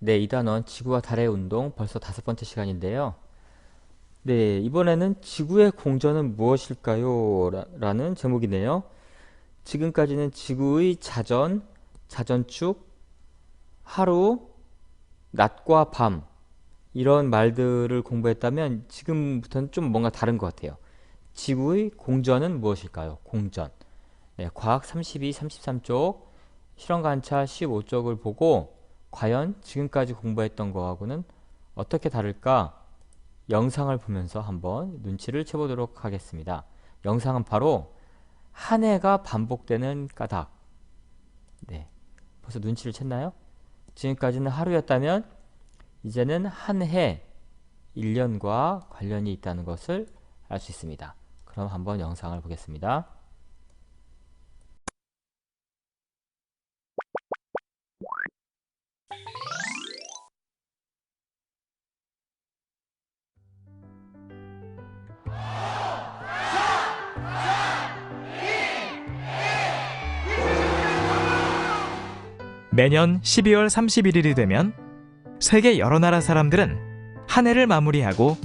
네, 2단원 지구와 달의 운동 벌써 5번째 시간인데요. 네, 이번에는 지구의 공전은 무엇일까요? 라는 제목이네요. 지금까지는 지구의 자전, 자전축, 하루, 낮과 밤 이런 말들을 공부했다면 지금부터는 좀 뭔가 다른 것 같아요. 지구의 공전은 무엇일까요? 공전. 네, 과학 32, 33쪽, 실험 관찰 15쪽을 보고 과연 지금까지 공부했던 거하고는 어떻게 다를까? 영상을 보면서 한번 눈치를 채보도록 하겠습니다. 영상은 바로 한 해가 반복되는 까닭. 네, 벌써 눈치를 챘나요? 지금까지는 하루였다면 이제는 한 해, 1년과 관련이 있다는 것을 알 수 있습니다. 그럼 한번 영상을 보겠습니다. 매년 12월 31일이 되면 세계 여러 나라 사람들은 한 해를 마무리하고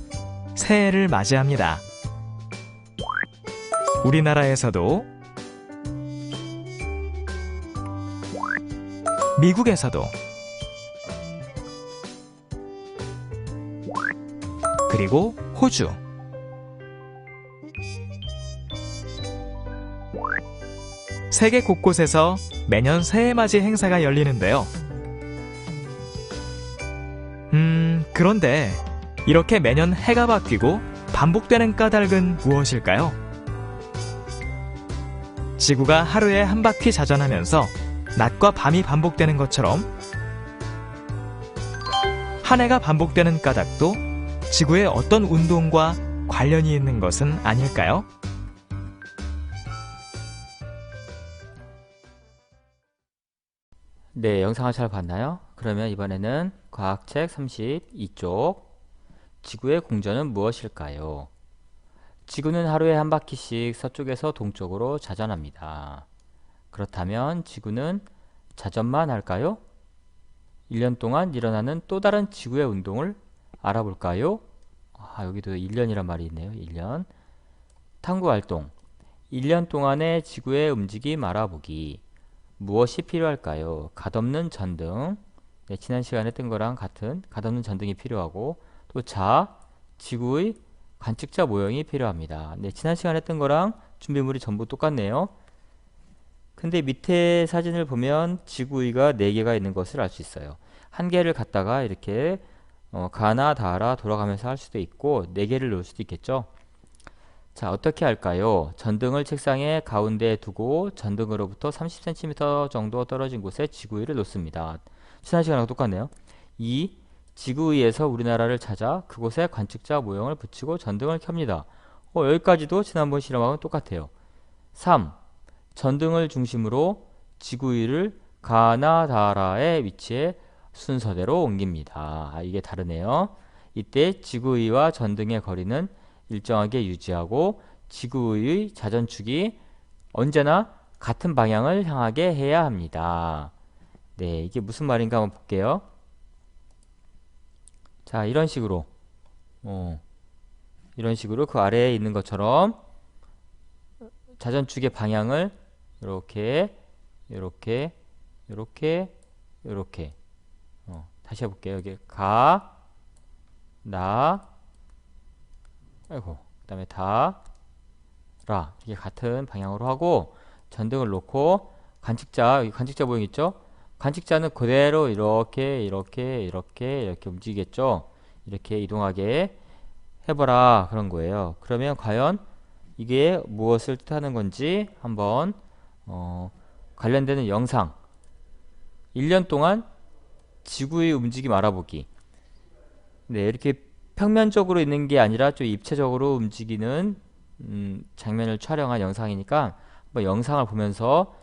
새해를 맞이합니다. 우리나라에서도, 미국에서도, 그리고 호주, 세계 곳곳에서 매년 새해맞이 행사가 열리는데요. 그런데 이렇게 매년 해가 바뀌고 반복되는 까닭은 무엇일까요? 지구가 하루에 한 바퀴 자전하면서 낮과 밤이 반복되는 것처럼 한 해가 반복되는 까닭도 지구의 어떤 운동과 관련이 있는 것은 아닐까요? 네, 영상을 잘 봤나요? 그러면 이번에는 과학책 32쪽 지구의 공전은 무엇일까요? 지구는 하루에 한 바퀴씩 서쪽에서 동쪽으로 자전합니다. 그렇다면 지구는 자전만 할까요? 1년 동안 일어나는 또 다른 지구의 운동을 알아볼까요? 여기도 1년이란 말이 있네요. 1년. 탐구활동. 1년 동안의 지구의 움직임 알아보기. 무엇이 필요할까요? 갓없는 전등. 네, 지난 시간에 했던 거랑 같은 갓없는 전등이 필요하고 또 지구의 관측자 모형이 필요합니다. 네, 지난 시간에 했던 거랑 준비물이 전부 똑같네요. 근데 밑에 사진을 보면 지구의가 4개가 있는 것을 알 수 있어요. 한 개를 갖다가 이렇게 가나 다라 돌아가면서 할 수도 있고 4개를 놓을 수도 있겠죠. 자, 어떻게 할까요? 전등을 책상의 가운데에 두고 전등으로부터 30cm 정도 떨어진 곳에 지구의를 놓습니다. 지난 시간하고 똑같네요. 2. 지구의에서 우리나라를 찾아 그곳에 관측자 모형을 붙이고 전등을 켭니다. 여기까지도 지난번 실험하고 똑같아요. 3. 전등을 중심으로 지구의를 가나다라의 위치에 순서대로 옮깁니다. 이게 다르네요. 이때 지구의와 전등의 거리는 일정하게 유지하고 지구의 자전축이 언제나 같은 방향을 향하게 해야 합니다. 네, 이게 무슨 말인가 한번 볼게요. 자, 이런 식으로 그 아래에 있는 것처럼 자전축의 방향을 이렇게, 이렇게, 이렇게, 이렇게. 다시 해볼게요. 여기 아이고, 그 다음에 이게 같은 방향으로 하고 전등을 놓고 여기 관측자 모형 있죠? 관측자는 그대로 이렇게 움직이겠죠? 이렇게 이동하게 해보라 그런 거예요. 그러면 과연 이게 무엇을 뜻하는 건지 한번 관련되는 영상 1년 동안 지구의 움직임 알아보기. 네, 이렇게 평면적으로 있는 게 아니라 좀 입체적으로 움직이는 장면을 촬영한 영상이니까 한번 영상을 보면서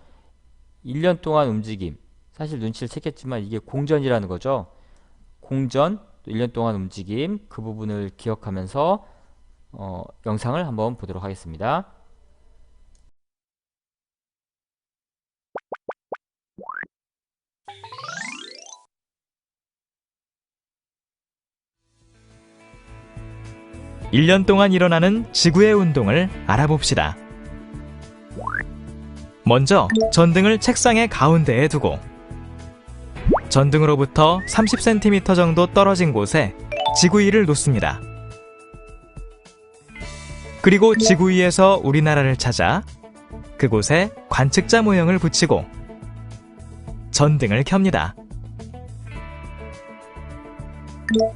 1년 동안 움직임. 사실 눈치를 챘겠지만 이게 공전이라는 거죠. 공전, 또 1년 동안 움직임, 그 부분을 기억하면서 영상을 한번 보도록 하겠습니다. 1년 동안 일어나는 지구의 운동을 알아봅시다. 먼저 전등을 책상의 가운데에 두고 전등으로부터 30cm 정도 떨어진 곳에 지구위를 놓습니다. 그리고 지구위에서 우리나라를 찾아 그곳에 관측자 모형을 붙이고 전등을 켭니다.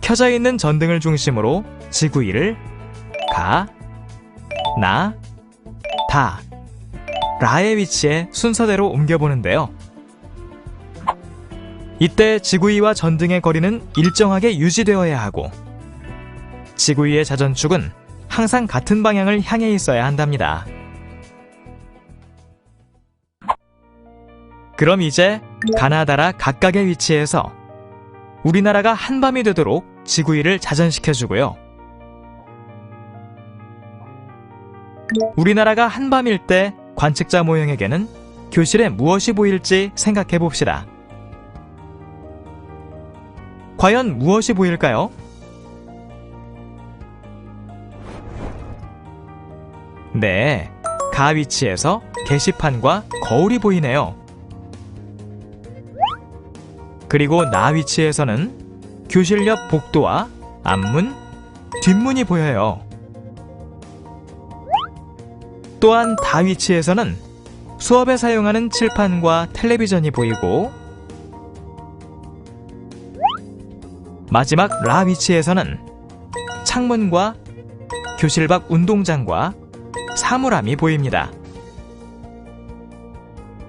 켜져 있는 전등을 중심으로 지구위를 가, 나, 다, 라의 위치에 순서대로 옮겨보는데요. 이때 지구위와 전등의 거리는 일정하게 유지되어야 하고 지구위의 자전축은 항상 같은 방향을 향해 있어야 한답니다. 그럼 이제 가나다라 각각의 위치에서 우리나라가 한밤이 되도록 지구위를 자전시켜주고요. 우리나라가 한밤일 때 관측자 모형에게는 교실에 무엇이 보일지 생각해 봅시다. 과연 무엇이 보일까요? 네, 가 위치에서 게시판과 거울이 보이네요. 그리고 나 위치에서는 교실 옆 복도와 앞문, 뒷문이 보여요. 또한 다 위치에서는 수업에 사용하는 칠판과 텔레비전이 보이고 마지막 라 위치에서는 창문과 교실 밖 운동장과 사물함이 보입니다.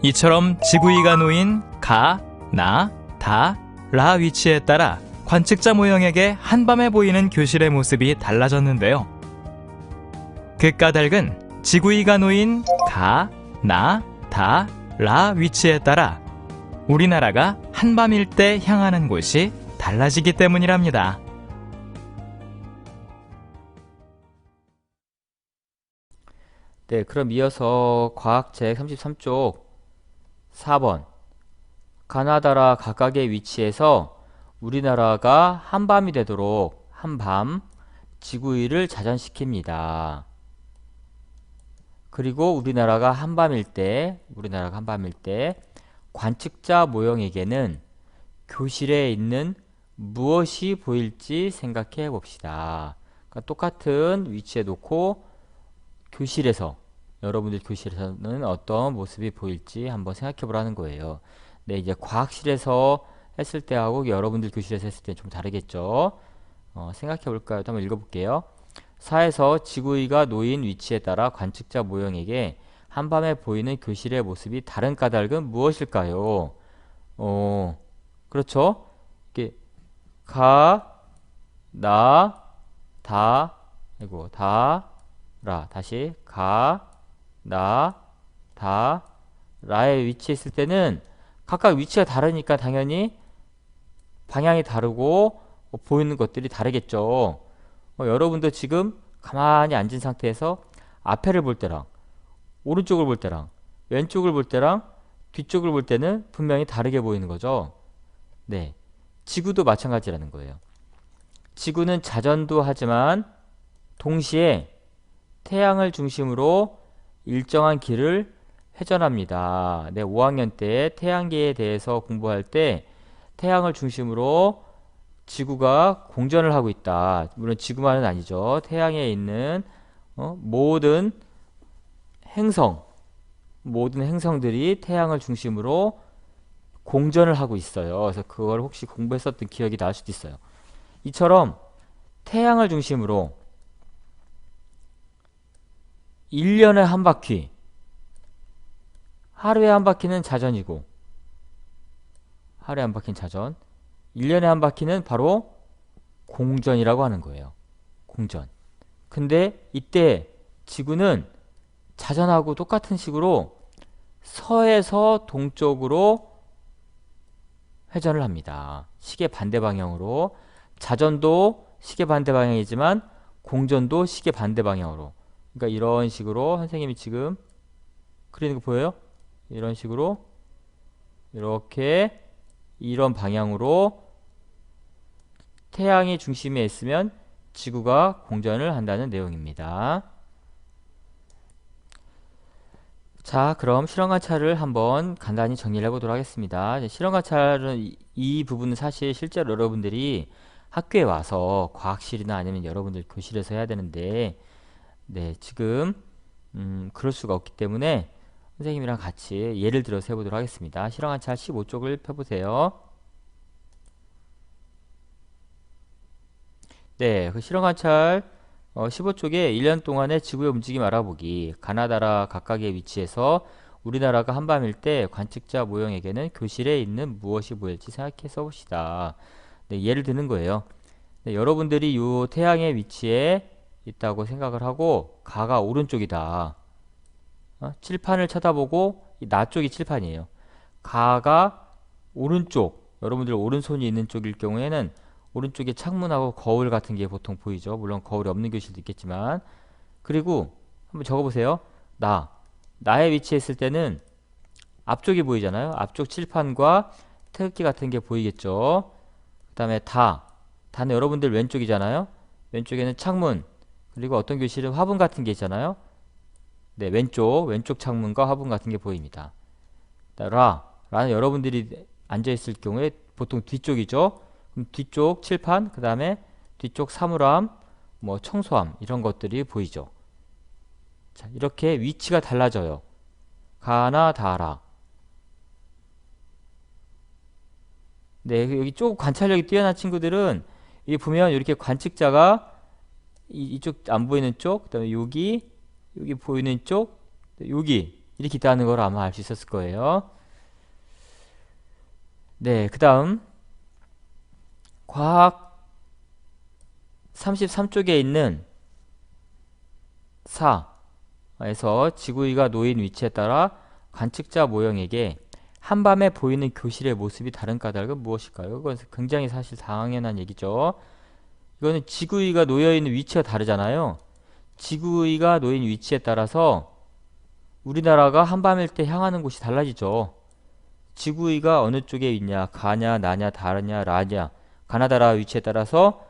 이처럼 지구위가 놓인 가, 나, 다, 라 위치에 따라 관측자 모형에게 한밤에 보이는 교실의 모습이 달라졌는데요. 그 까닭은 지구위가 놓인 가, 나, 다, 라 위치에 따라 우리나라가 한밤일 때 향하는 곳이 달라지기 때문이랍니다. 네, 그럼 이어서 과학책 33쪽 4번 가나다라 각각의 위치에서 우리나라가 한밤이 되도록 한밤 지구위를 자전시킵니다. 그리고 우리나라가 한밤일 때 관측자 모형에게는 교실에 있는 무엇이 보일지 생각해 봅시다. 그러니까 똑같은 위치에 놓고 여러분들 교실에서는 어떤 모습이 보일지 한번 생각해 보라는 거예요. 네, 이제 과학실에서 했을 때하고 여러분들 교실에서 했을 때 좀 다르겠죠. 생각해 볼까요? 한번 읽어볼게요. 4에서 지구위가 놓인 위치에 따라 관측자 모형에게 한밤에 보이는 교실의 모습이 다른 까닭은 무엇일까요? 그렇죠. 이렇게 가, 나, 다, 라. 다시 가, 나, 다, 라에 위치해 있을 때는 각각 위치가 다르니까 당연히 방향이 다르고 보이는 것들이 다르겠죠. 여러분도 지금 가만히 앉은 상태에서 앞에를 볼 때랑 오른쪽을 볼 때랑 왼쪽을 볼 때랑 뒤쪽을 볼 때는 분명히 다르게 보이는 거죠. 네, 지구도 마찬가지라는 거예요. 지구는 자전도 하지만 동시에 태양을 중심으로 일정한 길을 회전합니다. 네, 5학년 때 태양계에 대해서 공부할 때 태양을 중심으로 지구가 공전을 하고 있다. 물론 지구만은 아니죠. 태양에 있는 모든 행성들이 태양을 중심으로 공전을 하고 있어요. 그래서 그걸 혹시 공부했었던 기억이 날 수도 있어요. 이처럼 태양을 중심으로 1년에 한 바퀴, 하루에 한 바퀴는 자전이고 하루에 한 바퀴는 자전, 1년에 한 바퀴는 바로 공전이라고 하는 거예요. 공전. 근데 이때 지구는 자전하고 똑같은 식으로 서에서 동쪽으로 회전을 합니다. 시계 반대 방향으로. 자전도 시계 반대 방향이지만 공전도 시계 반대 방향으로. 그러니까 이런 식으로 선생님이 지금 그리는 거 보여요? 이런 식으로 이렇게 이런 방향으로 태양이 중심에 있으면 지구가 공전을 한다는 내용입니다. 자, 그럼 실험 관찰을 한번 간단히 정리를 해보도록 하겠습니다. 이제 실험 관찰은 이 부분은 사실 실제로 여러분들이 학교에 와서 과학실이나 아니면 여러분들 교실에서 해야 되는데, 네, 지금 그럴 수가 없기 때문에 선생님이랑 같이 예를 들어서 해보도록 하겠습니다. 실험 관찰 15쪽을 펴보세요. 네, 그 실험 관찰 15쪽에 1년 동안의 지구의 움직임 알아보기. 가나다라 각각의 위치에서 우리나라가 한밤일 때 관측자 모형에게는 교실에 있는 무엇이 보일지 생각해 써봅시다. 네, 예를 드는 거예요. 네, 여러분들이 요 태양의 위치에 있다고 생각을 하고 가가 오른쪽이다. 칠판을 쳐다보고 이 나 쪽이 칠판이에요. 가가 오른쪽, 여러분들 오른손이 있는 쪽일 경우에는 오른쪽에 창문하고 거울 같은 게 보통 보이죠. 물론 거울이 없는 교실도 있겠지만. 그리고 한번 적어보세요. 나의 위치에 있을 때는 앞쪽이 보이잖아요. 앞쪽 칠판과 태극기 같은 게 보이겠죠. 그 다음에 다는 여러분들 왼쪽이잖아요. 왼쪽에는 창문, 그리고 어떤 교실은 화분 같은 게 있잖아요. 네, 왼쪽 창문과 화분 같은 게 보입니다. 라는 여러분들이 앉아있을 경우에 보통 뒤쪽이죠. 그럼 뒤쪽 칠판, 그 다음에 뒤쪽 사물함, 뭐 청소함 이런 것들이 보이죠. 자, 이렇게 위치가 달라져요. 가나 다라. 네, 여기 쪽 관찰력이 뛰어난 친구들은 여기 보면 이렇게 관측자가 이쪽 안 보이는 쪽, 그다음에 여기 보이는 쪽, 여기 이렇게 있다는 걸 아마 알 수 있었을 거예요. 네, 그다음 과학 33쪽에 있는 4에서 지구위가 놓인 위치에 따라 관측자 모형에게 한밤에 보이는 교실의 모습이 다른 까닭은 무엇일까요? 이건 굉장히 사실 당연한 얘기죠. 이거는 지구위가 놓여있는 위치가 다르잖아요. 지구위가 놓인 위치에 따라서 우리나라가 한밤일 때 향하는 곳이 달라지죠. 지구위가 어느 쪽에 있냐, 가냐, 나냐, 다르냐, 라냐, 가나다라 위치에 따라서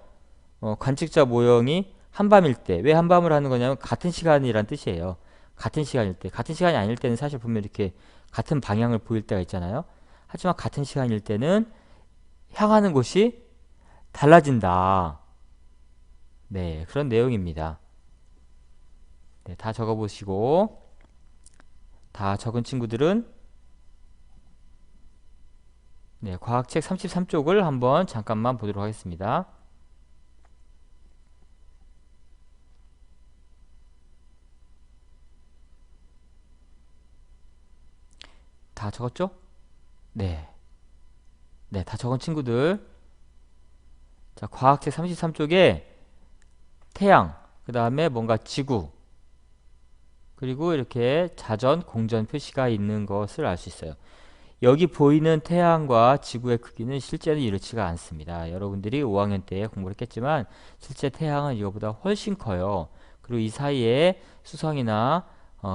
관측자 모형이 한밤일 때, 왜 한밤을 하는 거냐면 같은 시간이란 뜻이에요. 같은 시간일 때. 같은 시간이 아닐 때는 사실 보면 이렇게 같은 방향을 보일 때가 있잖아요. 하지만 같은 시간일 때는 향하는 곳이 달라진다. 네, 그런 내용입니다. 네, 다 적어보시고 다 적은 친구들은 네, 과학책 33쪽을 한번 잠깐만 보도록 하겠습니다. 다 적었죠? 네. 네, 다 적은 친구들. 자, 과학책 33쪽에 태양, 그 다음에 뭔가 지구, 그리고 이렇게 자전, 공전 표시가 있는 것을 알 수 있어요. 여기 보이는 태양과 지구의 크기는 실제는 이렇지가 않습니다. 여러분들이 5학년 때 공부를 했겠지만 실제 태양은 이거보다 훨씬 커요. 그리고 이 사이에 수성이나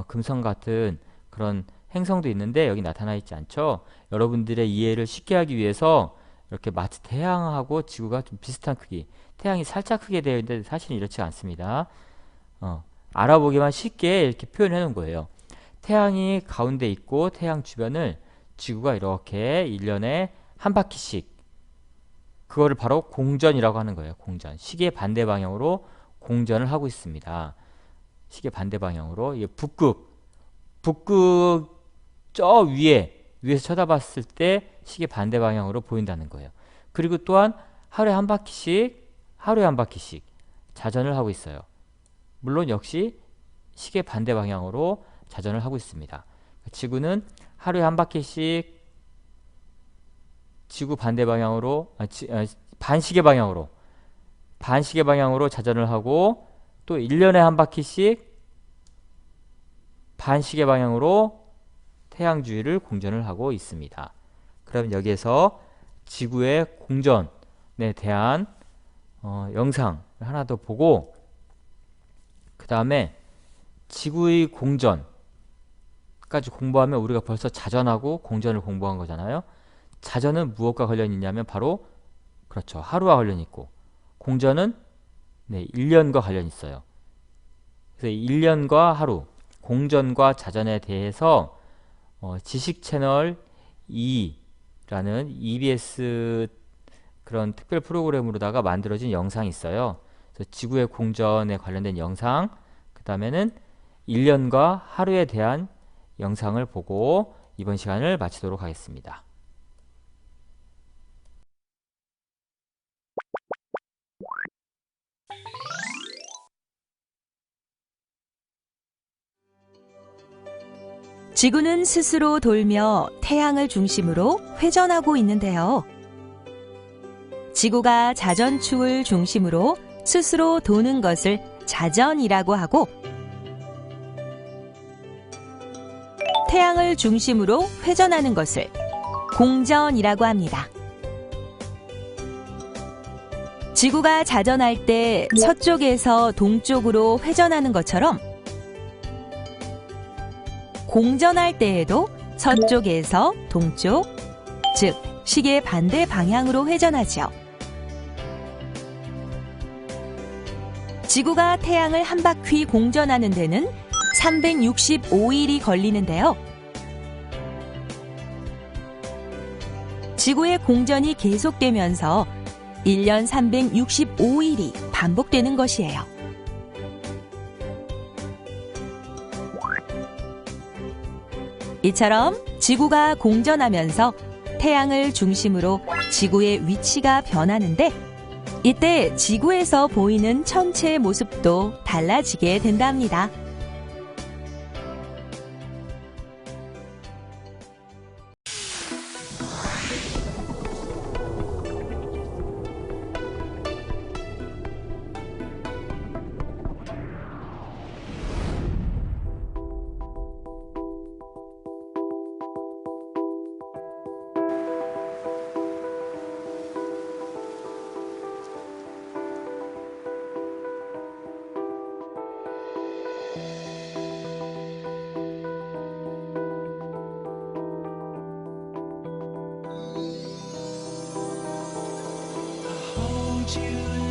금성 같은 그런 행성도 있는데 여기 나타나 있지 않죠. 여러분들의 이해를 쉽게 하기 위해서 이렇게 마치 태양하고 지구가 좀 비슷한 크기, 태양이 살짝 크게 되어 있는데 사실은 이렇지 않습니다. 알아보기만 쉽게 이렇게 표현해 놓은 거예요. 태양이 가운데 있고 태양 주변을 지구가 이렇게 1년에 한 바퀴씩, 그거를 바로 공전이라고 하는 거예요. 공전. 시계 반대 방향으로 공전을 하고 있습니다. 시계 반대 방향으로. 이게 북극 저 위에서 쳐다봤을 때 시계 반대 방향으로 보인다는 거예요. 그리고 또한 하루에 한 바퀴씩 자전을 하고 있어요. 물론 역시 시계 반대 방향으로 자전을 하고 있습니다. 지구는 하루에 한 바퀴씩 지구 반대 방향으로 반시계 방향으로 자전을 하고 또 1년에 한 바퀴씩 반시계 방향으로 태양 주위를 공전을 하고 있습니다. 그럼 여기에서 지구의 공전에 대한 영상을 하나 더 보고 그 다음에 지구의 공전까지 공부하면 우리가 벌써 자전하고 공전을 공부한 거잖아요. 자전은 무엇과 관련이 있냐면 바로 그렇죠. 하루와 관련이 있고 공전은 네, 1년과 관련이 있어요. 그래서 1년과 하루, 공전과 자전에 대해서 지식 채널 2라는 EBS 그런 특별 프로그램으로다가 만들어진 영상이 있어요. 그래서 지구의 공전에 관련된 영상, 그 다음에는 1년과 하루에 대한 영상을 보고 이번 시간을 마치도록 하겠습니다. 지구는 스스로 돌며 태양을 중심으로 회전하고 있는데요. 지구가 자전축을 중심으로 스스로 도는 것을 자전이라고 하고, 태양을 중심으로 회전하는 것을 공전이라고 합니다. 지구가 자전할 때 서쪽에서 동쪽으로 회전하는 것처럼 공전할 때에도 서쪽에서 동쪽, 즉 시계 반대 방향으로 회전하죠. 지구가 태양을 한 바퀴 공전하는 데는 365일이 걸리는데요. 지구의 공전이 계속되면서 1년 365일이 반복되는 것이에요. 이처럼 지구가 공전하면서 태양을 중심으로 지구의 위치가 변하는데, 이때 지구에서 보이는 천체의 모습도 달라지게 된답니다. hold you